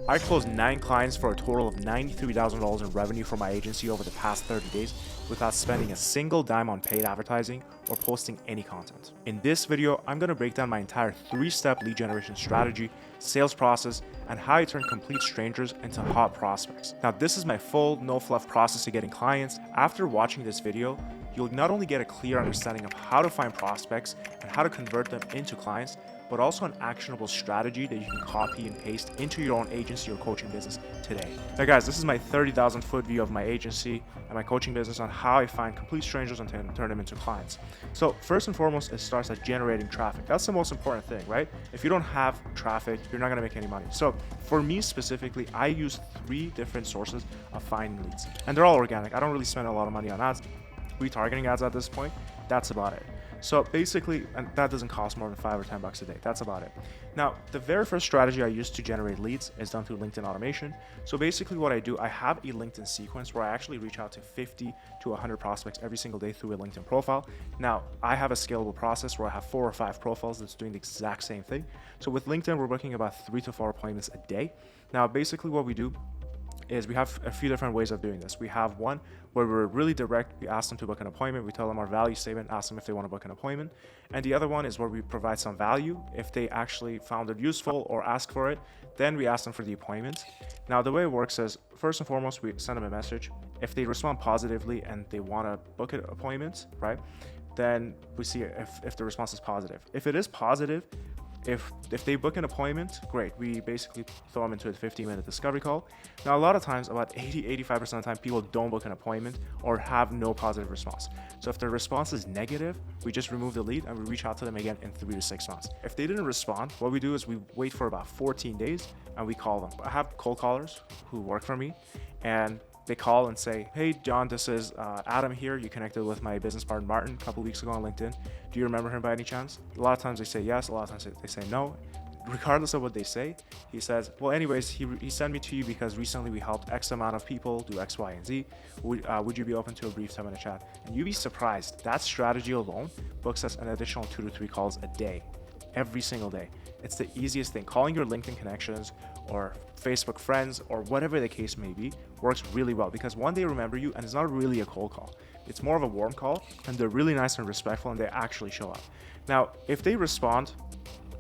I closed 9 clients for a total of $93,000 in revenue for my agency over the past 30 days without spending a single dime on paid advertising or posting any content. In this video, I'm going to break down my entire 3-step lead generation strategy, sales process, and how I turn complete strangers into hot prospects. Now, this is my full, no fluff process to getting clients. After watching this video, you'll not only get a clear understanding of how to find prospects and how to convert them into clients, but also an actionable strategy that you can copy and paste into your own agency or coaching business today. Now guys, this is my 30,000 foot view of my agency and my coaching business on how I find complete strangers and turn them into clients. So first and foremost, it starts at generating traffic. That's the most important thing, right? If you don't have traffic, you're not gonna make any money. So for me specifically, I use 3 different sources of finding leads, and they're all organic. I don't really spend a lot of money on ads. Retargeting ads at this point, that's about it. So basically, and that doesn't cost more than $5 or $10 a day. That's about it. Now, the very first strategy I use to generate leads is done through LinkedIn automation. So basically what I do, I have a LinkedIn sequence where I actually reach out to 50 to 100 prospects every single day through a LinkedIn profile. Now, I have a scalable process where I have 4 or 5 profiles that's doing the exact same thing. So with LinkedIn, we're booking about 3 to 4 appointments a day. Now, basically what we do is we have a few different ways of doing this. We have one where we're really direct. We ask them to book an appointment. We tell them our value statement, ask them if they want to book an appointment. And the other one is where we provide some value. If they actually found it useful or ask for it, then we ask them for the appointment. Now, the way it works is, first and foremost, we send them a message. If they respond positively and they want to book an appointment, right, then we see if the response is positive. If it is positive, if they book an appointment, great. We basically throw them into a 15-minute discovery call. Now, a lot of times, about 80-85% of the time, people don't book an appointment or have no positive response. So if the response is negative, we just remove the lead and we reach out to them again in 3 to 6 months. If they didn't respond, what we do is we wait for about 14 days and we call them. I have cold callers who work for me, and they call and say, hey, John, this is Adam here. You connected with my business partner, Martin, a couple weeks ago on LinkedIn. Do you remember him by any chance? A lot of times they say yes. A lot of times they say no. Regardless of what they say, he says, well, anyways, he sent me to you because recently we helped X amount of people do X, Y, and Z. Would you be open to a brief 10-minute chat? And you'd be surprised. That strategy alone books us an additional 2 to 3 calls a day, every single day. It's the easiest thing. Calling your LinkedIn connections or Facebook friends or whatever the case may be works really well because one, they remember you, and it's not really a cold call. It's more of a warm call, and they're really nice and respectful, and they actually show up. Now, if they respond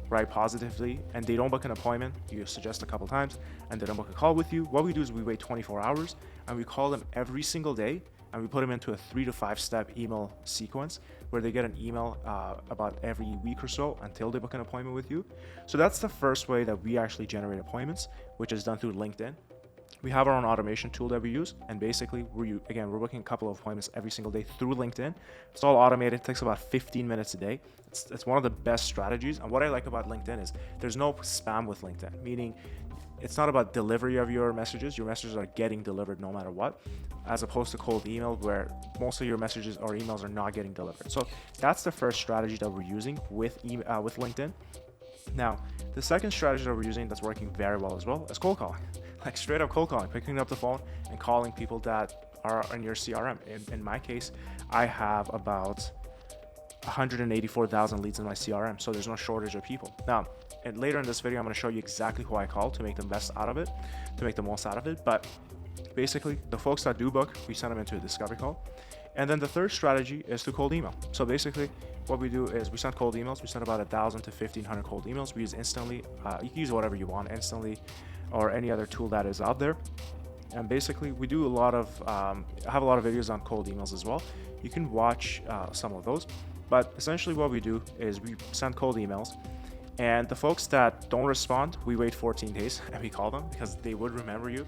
right positively and they don't book an appointment, you suggest a couple times, and they don't book a call with you, what we do is we wait 24 hours and we call them every single day, and we put them into a 3 to 5 step email sequence where they get an email about every week or so until they book an appointment with you. So that's the first way that we actually generate appointments, which is done through LinkedIn. We have our own automation tool that we use, and basically we're booking a couple of appointments every single day through LinkedIn. It's all automated. It takes about 15 minutes a day. It's one of the best strategies. And what I like about LinkedIn is there's no spam with LinkedIn, meaning it's not about delivery of your messages. Your messages are getting delivered no matter what, as opposed to cold email where most of your messages or emails are not getting delivered. So that's the first strategy that we're using with LinkedIn. Now, the second strategy that we're using that's working very well as well is cold calling. Like straight up cold calling, picking up the phone and calling people that are in your CRM. In my case, I have about 184,000 leads in my CRM, so there's no shortage of people. Now, and later in this video, I'm going to show you exactly who I call to make the best out of it, to make the most out of it. But basically, the folks that do book, we send them into a discovery call. And then the third strategy is to cold email. So basically, what we do is we send cold emails. We send about 1,000 to 1,500 cold emails. We use Instantly. You can use whatever you want, Instantly, or any other tool that is out there. And basically, we do I have a lot of videos on cold emails as well. You can watch some of those. But essentially what we do is we send cold emails, and the folks that don't respond, we wait 14 days and we call them because they would remember you.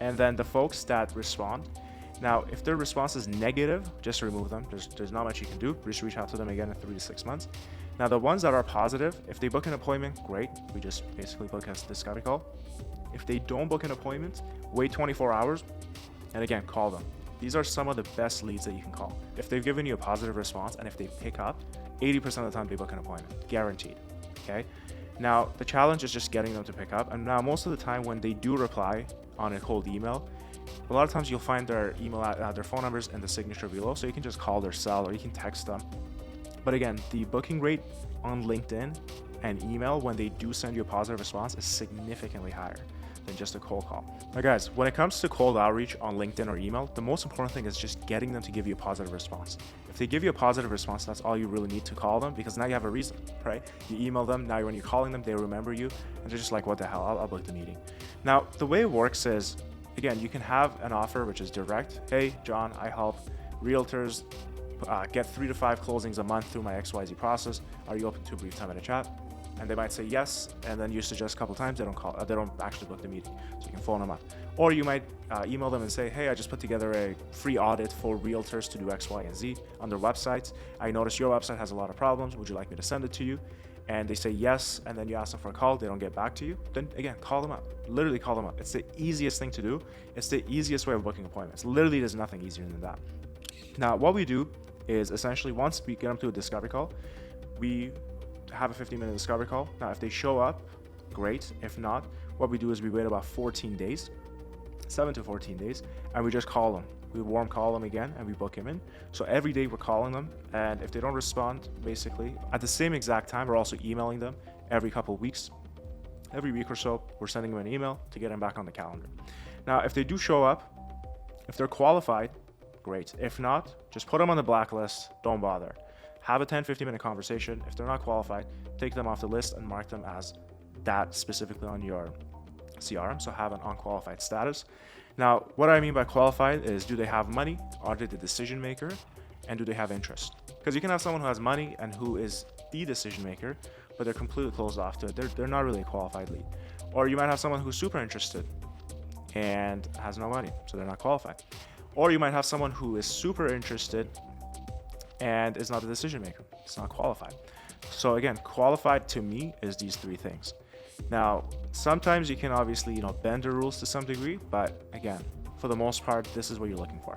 And then the folks that respond, now if their response is negative, just remove them. There's not much you can do. Just reach out to them again in 3 to 6 months. Now the ones that are positive, if they book an appointment, great. We just basically book a discovery call. If they don't book an appointment, wait 24 hours and again, call them. These are some of the best leads that you can call. If they've given you a positive response and if they pick up, 80% of the time they book an appointment, guaranteed, okay? Now, the challenge is just getting them to pick up. And now most of the time when they do reply on a cold email, a lot of times you'll find their their phone numbers in the signature below, so you can just call their cell or you can text them. But again, the booking rate on LinkedIn and email when they do send you a positive response is significantly higher than just a cold call. Now guys, when it comes to cold outreach on LinkedIn or email, the most important thing is just getting them to give you a positive response. If they give you a positive response, that's all you really need to call them, because now you have a reason, right? You email them, now when you're calling them, they remember you, and they're just like, what the hell, I'll book the meeting. Now, the way it works is, again, you can have an offer which is direct. Hey, John, I help realtors get 3 to 5 closings a month through my XYZ process. Are you open to a brief 10-minute chat? And they might say yes, and then you suggest a couple times, they don't actually book the meeting, so you can phone them up. Or you might email them and say, hey, I just put together a free audit for realtors to do X, Y, and Z on their websites. I noticed your website has a lot of problems. Would you like me to send it to you? And they say yes, and then you ask them for a call, they don't get back to you, then again, call them up. Literally call them up. It's the easiest thing to do. It's the easiest way of booking appointments. Literally, there's nothing easier than that. Now, what we do is essentially, once we get them to a discovery call, we have a 15-minute discovery call. Now, if they show up, great. If not, what we do is we wait about 14 days, 7 to 14 days, and we just call them. We warm call them again and we book him in. So every day we're calling them, and if they don't respond, basically at the same exact time, we're also emailing them every couple of weeks. Every week or so, we're sending them an email to get them back on the calendar. Now, if they do show up, if they're qualified, great. If not, just put them on the blacklist. Don't bother. Have a 10-15-minute conversation. If they're not qualified, take them off the list and mark them as that specifically on your CRM, so have an unqualified status. Now, what I mean by qualified is, do they have money? Are they the decision maker? And do they have interest? Because you can have someone who has money and who is the decision maker, but they're completely closed off to it. They're not really a qualified lead. Or you might have someone who's super interested and has no money, so they're not qualified. Or you might have someone who is super interested and is not a decision maker. It's not qualified. So again, qualified to me is these 3 things. Now, sometimes you can obviously, bend the rules to some degree, but again, for the most part, this is what you're looking for.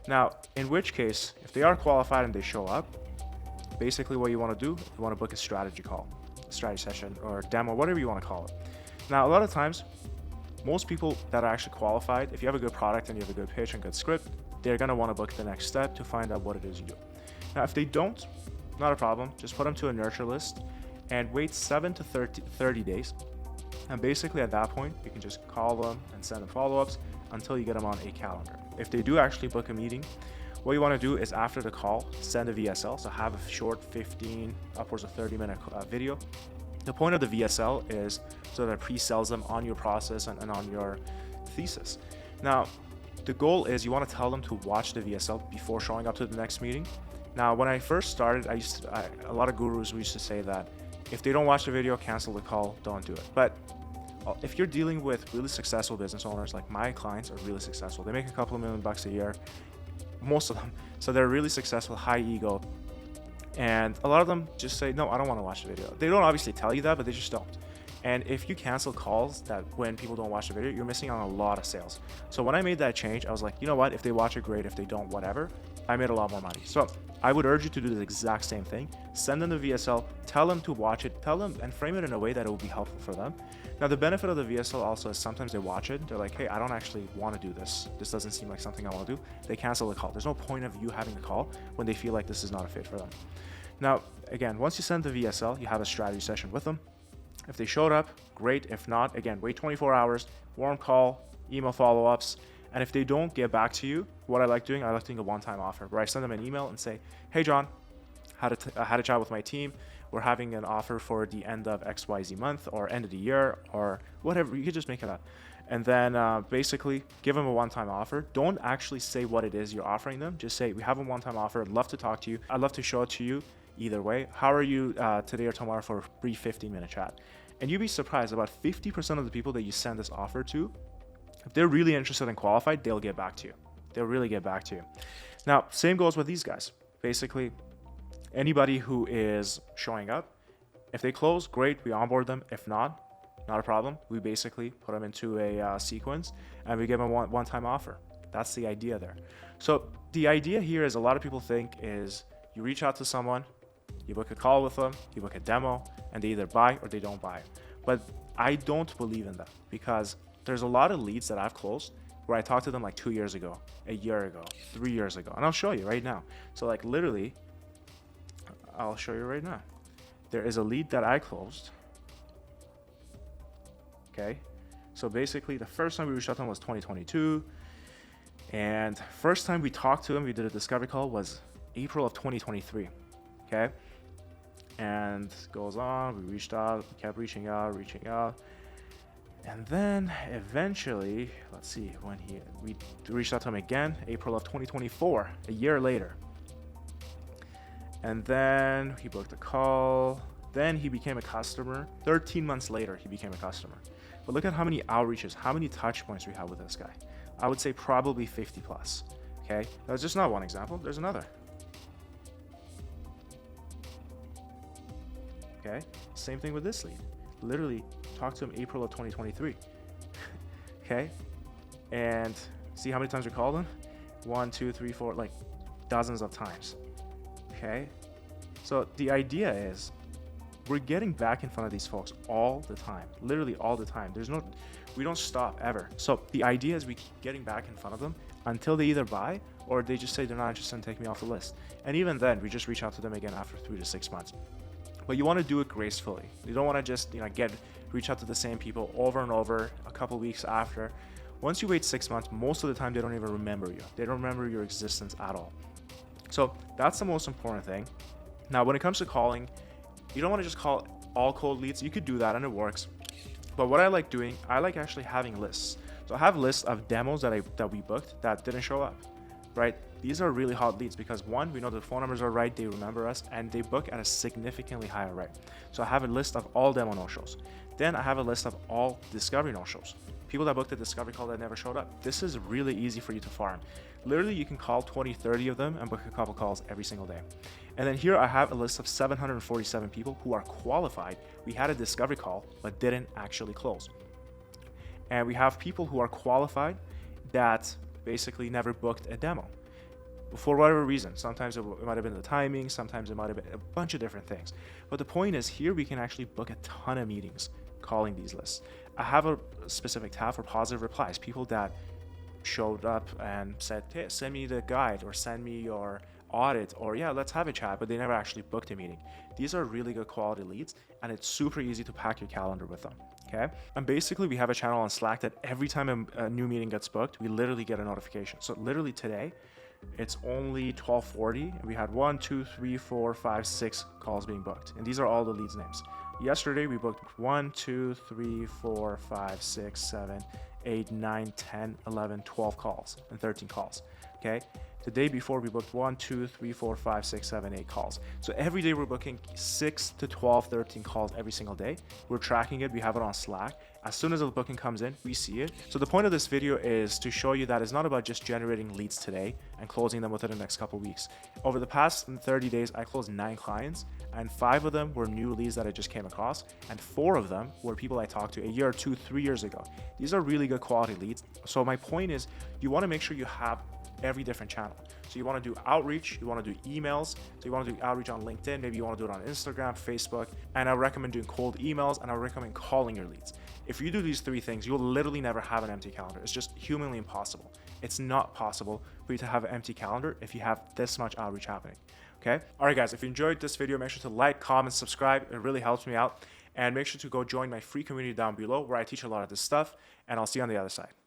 Now, in which case, if they are qualified and they show up, basically what you want to do, you want to book a strategy call, a strategy session, or demo, whatever you want to call it. Now, a lot of times, most people that are actually qualified, if you have a good product and you have a good pitch and good script, they're going to want to book the next step to find out what it is you do. Now, if they don't, not a problem. Just put them to a nurture list and wait 7 to 30 days. And basically at that point, you can just call them and send them follow-ups until you get them on a calendar. If they do actually book a meeting, what you want to do is after the call, send a VSL. So have a short 15, upwards of 30-minute video. The point of the VSL is so that it pre-sells them on your process and on your thesis. Now, the goal is you want to tell them to watch the VSL before showing up to the next meeting. Now, when I first started, a lot of gurus used to say that if they don't watch the video, cancel the call, don't do it. But if you're dealing with really successful business owners, like my clients are really successful. They make a couple of $1 million a year, most of them. So they're really successful, high ego. And a lot of them just say, no, I don't want to watch the video. They don't obviously tell you that, but they just don't. And if you cancel calls that when people don't watch the video, you're missing on a lot of sales. So when I made that change, I was like, you know what? If they watch it, great. If they don't, whatever. I made a lot more money. So I would urge you to do the exact same thing. Send them the VSL, tell them to watch it, tell them and frame it in a way that it will be helpful for them. Now, the benefit of the VSL also is sometimes they watch it. They're like, hey, I don't actually want to do this. This doesn't seem like something I want to do. They cancel the call. There's no point of you having a call when they feel like this is not a fit for them. Now, again, once you send the VSL, you have a strategy session with them. If they showed up, great. If not, again, wait 24 hours, warm call, email follow-ups. And if they don't get back to you, what I like doing a one-time offer where I send them an email and say, hey, John, I had a chat with my team. We're having an offer for the end of XYZ month or end of the year or whatever. You could just make it up. And then basically give them a one-time offer. Don't actually say what it is you're offering them. Just say, we have a one-time offer. I'd love to talk to you. I'd love to show it to you either way. How are you today or tomorrow for a brief 15-minute chat? And you'd be surprised, about 50% of the people that you send this offer to, if they're really interested and qualified, they'll get back to you. They'll really get back to you. Now, same goes with these guys. Basically, anybody who is showing up, if they close, great, we onboard them. If not a problem. We basically put them into a sequence and we give them a one-time offer. That's the idea there. So the idea here is a lot of people think is you reach out to someone, you book a call with them, you book a demo, and they either buy or they don't buy. But I don't believe in that because there's a lot of leads that I've closed where I talked to them like 2 years ago, a year ago, 3 years ago, and I'll show you right now. So like literally, I'll show you right now. there is a lead that I closed. Okay, so basically the first time we reached out to him was 2022, and first time we talked to him, we did a discovery call, was April of 2023. Okay, and goes on, we reached out, we kept reaching out, and then eventually, let's see, when we reached out to him again, April of 2024, a year later. And then he booked a call, then he became a customer. 13 months later, he became a customer. But look at how many outreaches, how many touch points we have with this guy. I would say probably 50 plus, okay? That's just not one example, there's another. Okay, same thing with this lead. Literally talked to him April of 2023, okay? And see how many times we called him? 1, 2, 3, 4, like dozens of times, okay? So the idea is, we're getting back in front of these folks all the time, literally all the time. We don't stop ever. So the idea is we keep getting back in front of them until they either buy or they just say they're not interested and take me off the list. And even then, we just reach out to them again after 3 to 6 months. But you want to do it gracefully. You don't want to just reach out to the same people over and over a couple weeks after. Once you wait 6 months, most of the time they don't even remember you. They don't remember your existence at all. So that's the most important thing. Now, when it comes to calling, you don't want to just call all cold leads. You could do that and it works. But what I like doing, I like actually having lists. So I have lists of demos that we booked that didn't show up, right? These are really hot leads because one, we know the phone numbers are right, they remember us, and they book at a significantly higher rate. So I have a list of all demo no-shows. Then I have a list of all discovery no-shows. People that booked a discovery call that never showed up. This is really easy for you to farm. Literally, you can call 20, 30 of them and book a couple calls every single day. And then here I have a list of 747 people who are qualified. We had a discovery call, but didn't actually close. And we have people who are qualified that basically never booked a demo for whatever reason. Sometimes it might have been the timing, sometimes it might have been a bunch of different things. But the point is, here we can actually book a ton of meetings calling these lists. I have a specific tab for positive replies, people that showed up and said, hey, send me the guide or send me your audit, or yeah, let's have a chat, but they never actually booked a meeting. These are really good quality leads, and it's super easy to pack your calendar with them. Okay, and basically we have a channel on Slack that every time a new meeting gets booked, we literally get a notification. So literally today, it's only 12:40, and we had 1, 2, 3, 4, 5, 6 calls being booked, and these are all the leads names. Yesterday we booked 1, 2, 3, 4, 5, 6, 7, 8, 9, 10, 11, 12 calls and 13 calls. Okay, the day before we booked 1, 2, 3, 4, 5, 6, 7, 8 calls. So every day we're booking 6 to 12, 13 calls every single day. We're tracking it, we have it on Slack. As soon as the booking comes in, we see it. So the point of this video is to show you that it's not about just generating leads today and closing them within the next couple of weeks. Over the past 30 days, I closed 9 clients, and 5 of them were new leads that I just came across, and 4 of them were people I talked to a year, 2, 3 years ago. These are really good quality leads. So my point is, you want to make sure you have every different channel. So you want to do outreach, you want to do emails, so you want to do outreach on LinkedIn, maybe you want to do it on Instagram, Facebook, and I recommend doing cold emails, and I recommend calling your leads. If you do these 3 things, you'll literally never have an empty calendar. It's just humanly impossible. It's not possible for you to have an empty calendar if you have this much outreach happening. Okay? All right, guys, if you enjoyed this video, make sure to like, comment, subscribe. It really helps me out. And make sure to go join my free community down below where I teach a lot of this stuff, and I'll see you on the other side.